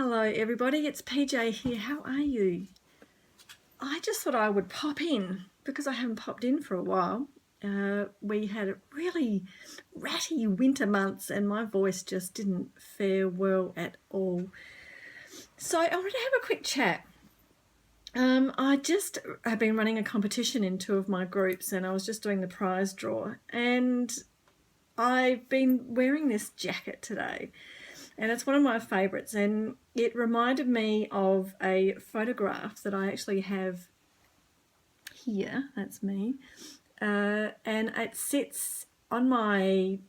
Hello everybody, it's PJ here. How are you? I just thought I would pop in because I haven't popped in for a while. We had really ratty winter months and my voice just didn't fare well at all. So I wanted to have a quick chat. I just have been running a competition in two of my groups and I was just doing the prize draw, and I've been wearing this jacket today. And it's one of my favourites, and it reminded me of a photograph that I actually have here. That's me. And it sits on my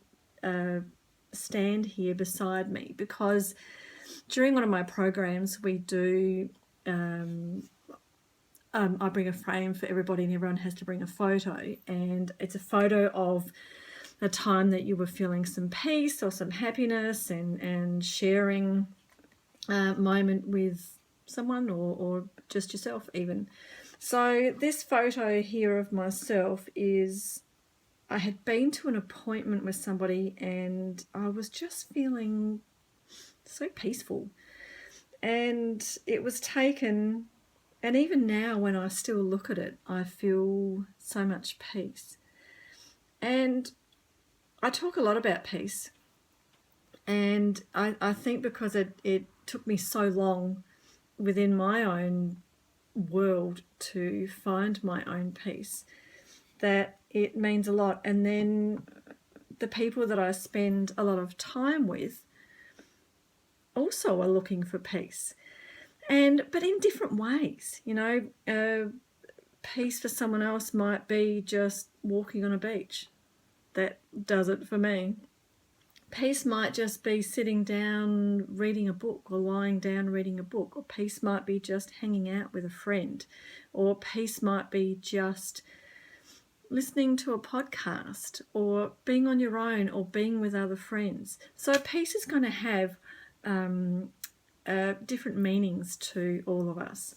stand here beside me because during one of my programs we do, I bring a frame for everybody and everyone has to bring a photo, and it's a photo of a time that you were feeling some peace or some happiness and sharing a moment with someone or just yourself even. So this photo here of myself is, I had been to an appointment with somebody and I was just feeling so peaceful, and it was taken, and even now when I still look at it I feel so much peace. And I talk a lot about peace, and I think because it took me so long within my own world to find my own peace that it means a lot. And then the people that I spend a lot of time with also are looking for peace, but in different ways. Peace for someone else might be just walking on a beach. That does it for me. Peace might just be sitting down reading a book or lying down reading a book, or peace might be just hanging out with a friend, or peace might be just listening to a podcast or being on your own or being with other friends. So peace is going to have different meanings to all of us.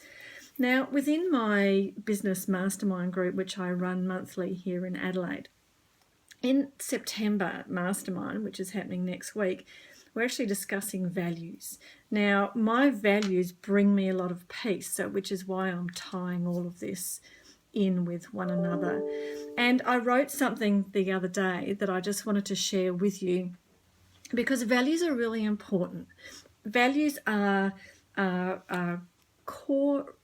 Now, within my business mastermind group, which I run monthly here in Adelaide, in September Mastermind, which is happening next week, we're actually discussing values. Now, my values bring me a lot of peace, which is why I'm tying all of this in with one another. And I wrote something the other day that I just wanted to share with you because values are really important. Values are core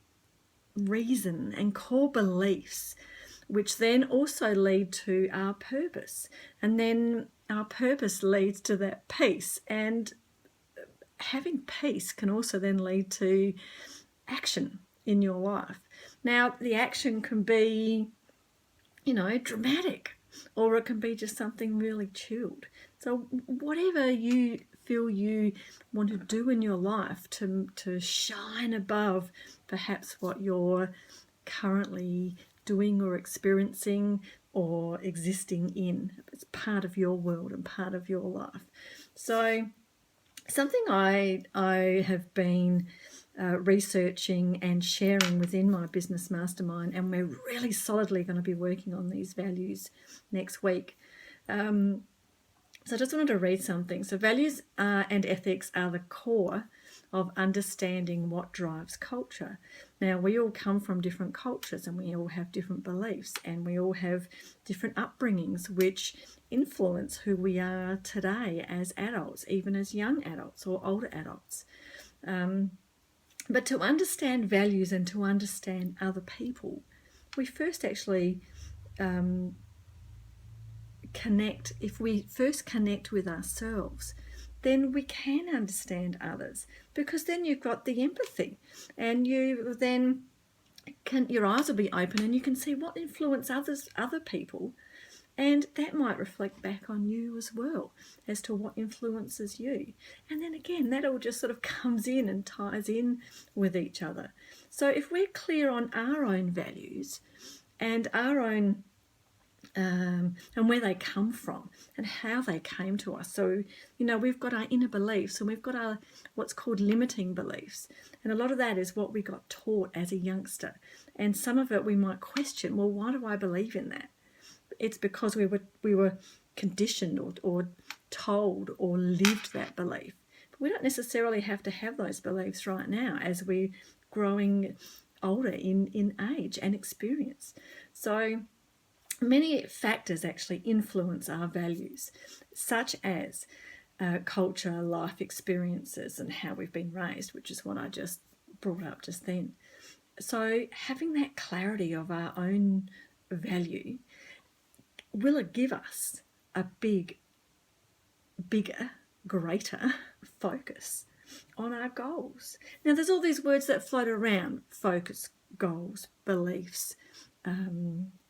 reason and core beliefs, which then also lead to our purpose. And then our purpose leads to that peace. And having peace can also then lead to action in your life. Now, the action can be, dramatic, or it can be just something really chilled. So whatever you feel you want to do in your life to shine above perhaps what you're currently doing or experiencing or existing in. It's part of your world and part of your life. So something I have been researching and sharing within my business mastermind, and we're really solidly going to be working on these values next week. So I just wanted to read something. So values and ethics are the core of understanding what drives culture. Now, we all come from different cultures and we all have different beliefs and we all have different upbringings which influence who we are today as adults, even as young adults or older adults. But to understand values and to understand other people, we first actually connect. If we first connect with ourselves, then we can understand others, because then you've got the empathy, and you then your eyes will be open and you can see what influence other people, and that might reflect back on you as well as to what influences you. And then again, that all just sort of comes in and ties in with each other. So if we're clear on our own values and our own and where they come from and how they came to us. So, we've got our inner beliefs and we've got our what's called limiting beliefs. And a lot of that is what we got taught as a youngster. And some of it we might question, well, why do I believe in that? It's because we were conditioned or told or lived that belief. we don't necessarily have to have those beliefs right now as we're growing older in age and experience. So many factors actually influence our values, such as culture, life experiences, and how we've been raised, which is what I just brought up just then. So having that clarity of our own value will give us a bigger, greater focus on our goals. Now, there's all these words that float around: focus, goals, beliefs,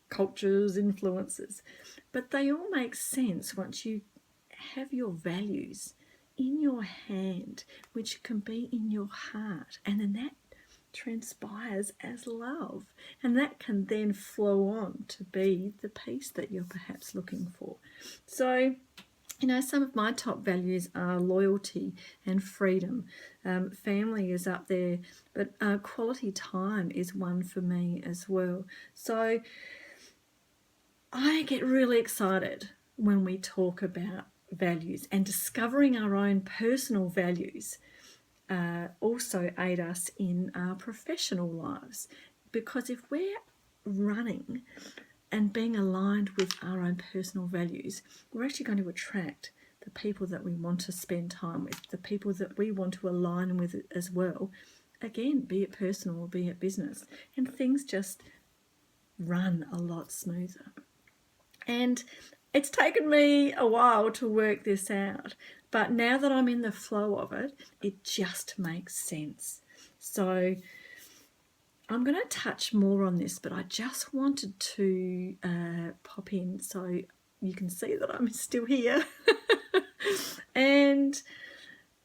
cultures, influences, but they all make sense once you have your values in your hand, which can be in your heart, and then that transpires as love, and that can then flow on to be the peace that you're perhaps looking for. So, you know, some of my top values are loyalty and freedom. Family is up there, but quality time is one for me as well. So I get really excited when we talk about values, and discovering our own personal values also aid us in our professional lives, because if we're running and being aligned with our own personal values, we're actually going to attract the people that we want to spend time with, the people that we want to align with as well. Again, be it personal or be it business, and things just run a lot smoother. And it's taken me a while to work this out, but now that I'm in the flow of it, it just makes sense. So I'm going to touch more on this, but I just wanted to pop in so you can see that I'm still here and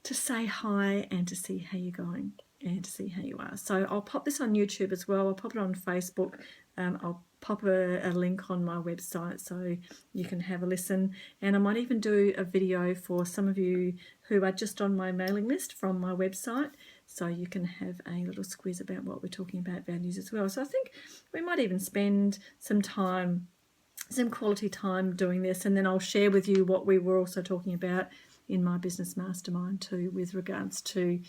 to say hi and to see how you're going and to see how you are. So I'll pop this on YouTube as well. I'll pop it on Facebook. I'll pop a link on my website so you can have a listen. And I might even do a video for some of you who are just on my mailing list from my website, so you can have a little squiz about what we're talking about values as well. So I think we might even spend some time, some quality time doing this, and then I'll share with you what we were also talking about in my business mastermind too, with regards to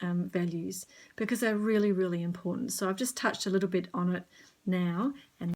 values, because they're really, really important. So I've just touched a little bit on it now, and